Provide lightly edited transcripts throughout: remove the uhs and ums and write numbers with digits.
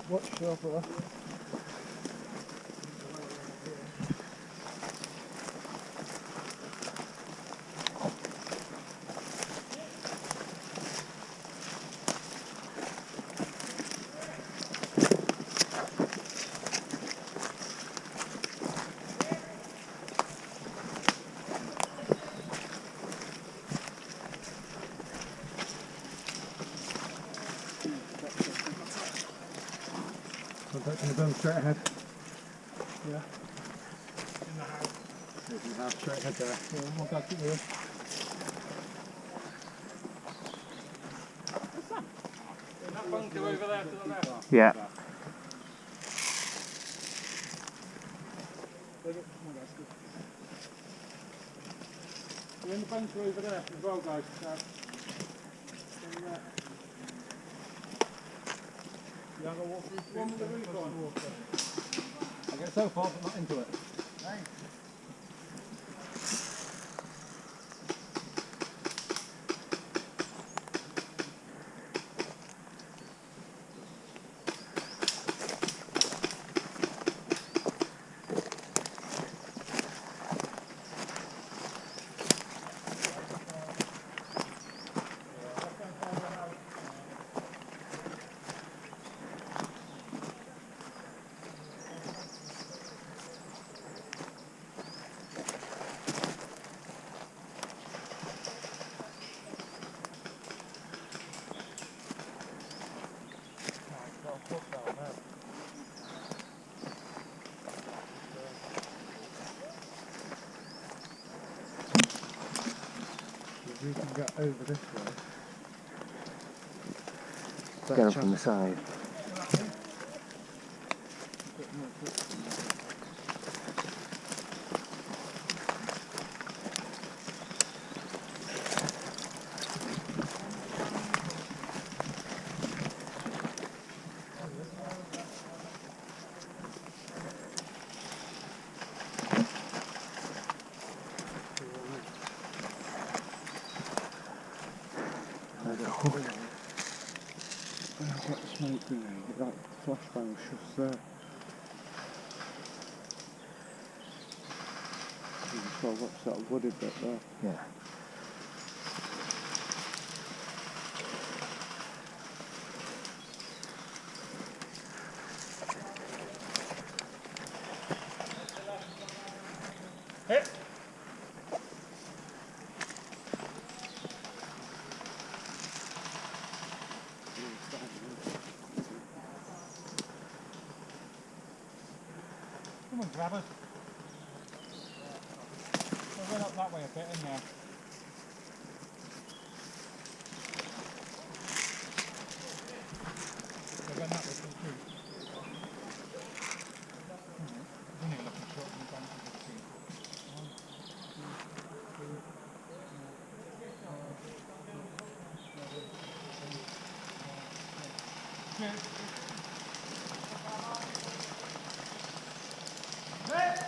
Watch yourself there. Contacting the gun straight ahead. Yeah. In the house. There's the house straight ahead there. Yeah, I'll go keep moving. That bunker over there to the left. Yeah. We're in the bunker over there as well, guys. Yeah, I'm going to walk through One with the roof on. I get so far, but not into it. Thanks. We can get over this way. Get them from the side. I've got the smoke grenade, that flashbang was just there. So what's that wooded bit there? Yeah. Hit. Come on, grab us. We'll run up that way a bit, in there. We'll run that way to the tree. There's only a little short in the back of the tree. 1, 2, 3, 4, 5, 6, 7, 8.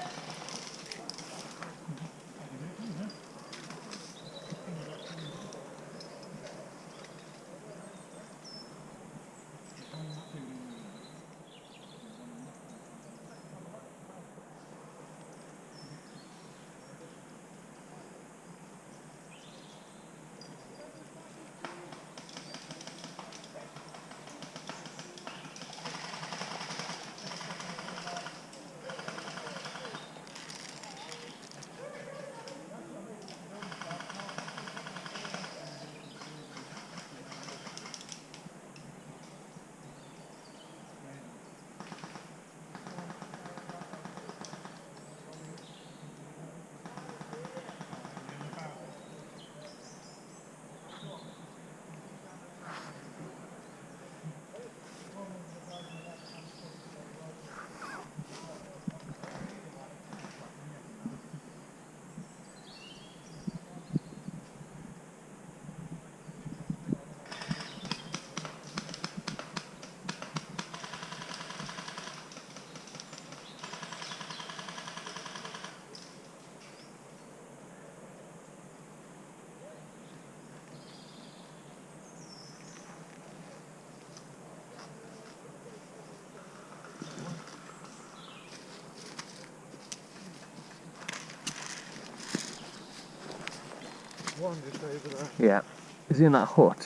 One just over there. Yeah. Is he in that hut?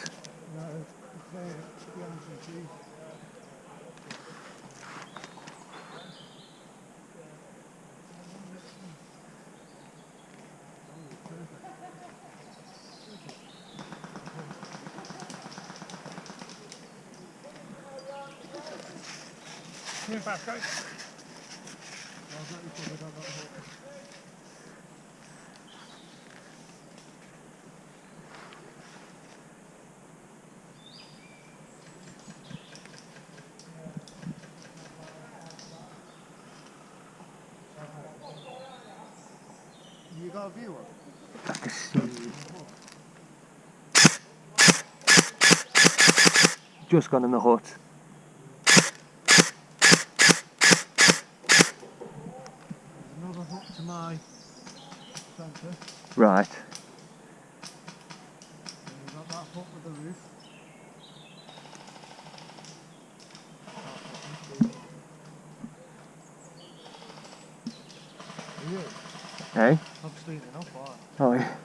No, it's there behind some trees. Come in fast, guys. I'll get you covered on that hut. You got a view of it? I can see. Just gone in the hut. There's another hut to my centre. Right. And you've got that hut with the roof. Are you? Hey? I'm stealing up, aren't Oh yeah.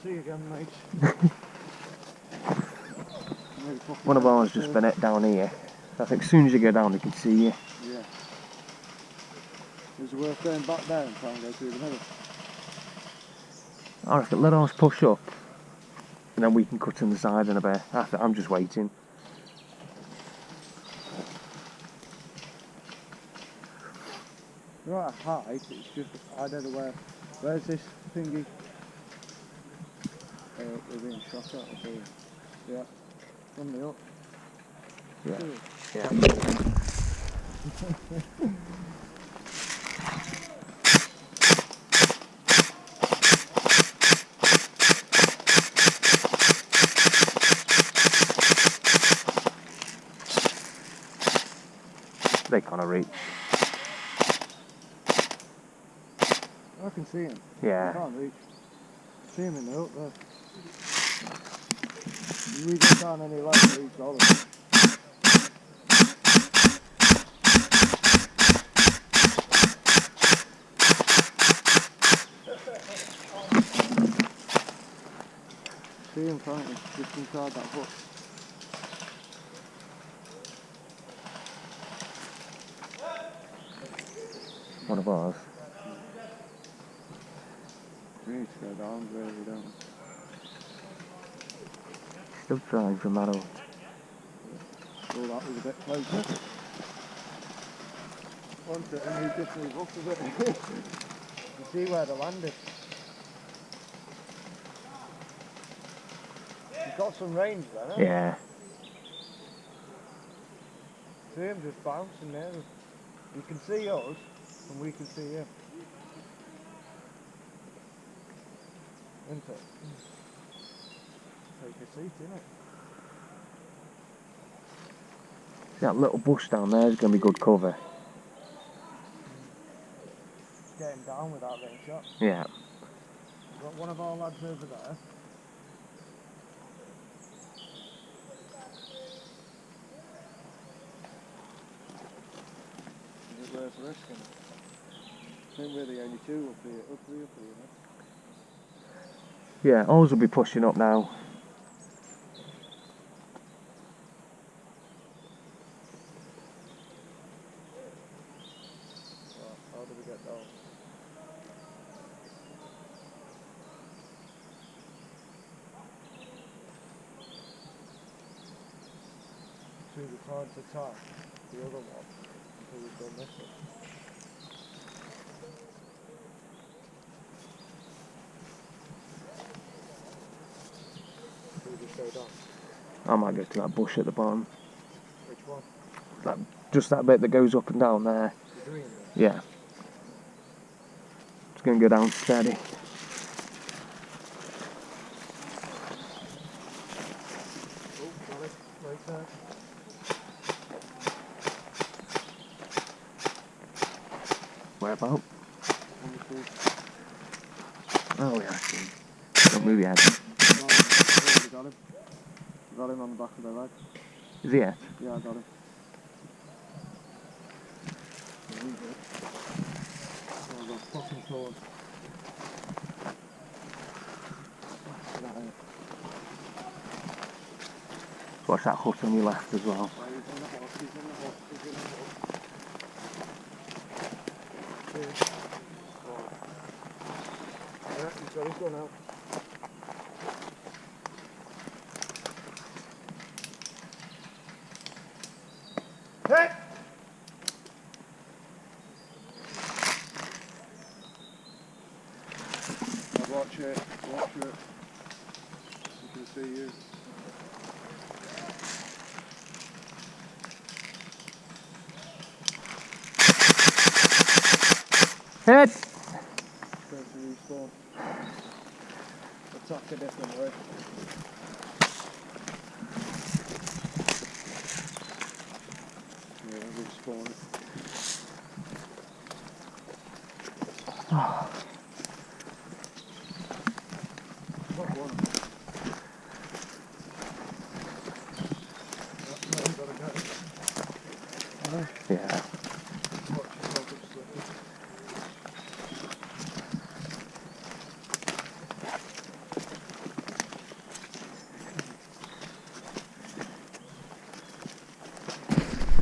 See you again, mate. One of ours just been it down here. I think as soon as you go down, they can see you. Yeah. Is it worth going back there and trying to go through the middle? I reckon let ours push up, and then we can cut in the side in a bit. I'm just waiting. You're at a height, it's just, I don't know where's this thingy? We're being shot at, I see. Yeah. From the up. Yeah. Yeah. They can't reach. I can see him. Yeah. I can't reach. See him in the up there. We go down any light, reach all of them. See him currently, just inside that hut. One of ours. We need to go down, really, don't we? Still trying from that up. Oh, that was a bit closer. Once it, and we just move up a bit. You see where they landed. He's got some range there, hasn't he? Yeah. See him just bouncing there. You can see us, and we can see him. Isn't it? Take a seat, innit? That little bush down there is going to be good cover. Getting down with that range shot. Yeah. We've got one of our lads over there. Is it worth risking? I think we're the only two up here, you know? Yeah, ours will be pushing up now. Right, how do we get down? See, it's hard to tap the other one until we've done this one. So we just go down. I might go to that bush at the bottom. just that bit that goes up and down there. The green. Yeah. It's going to go down steady. Oh, got it. Right there. Where about? On the pool. Oh yeah. Don't move your head. Got him. Got him on the back of the leg. Is he it? Yeah, I got him. Oh, the fucking sword. Watch that hut on your left as well. He's in the hut, he's in the hut, he's in the hut. Yeah, he's got his gun out. Hey! Watch it, watch it. You can see you. Hit! Going to respawn. Attack a different way. Yeah, respawn.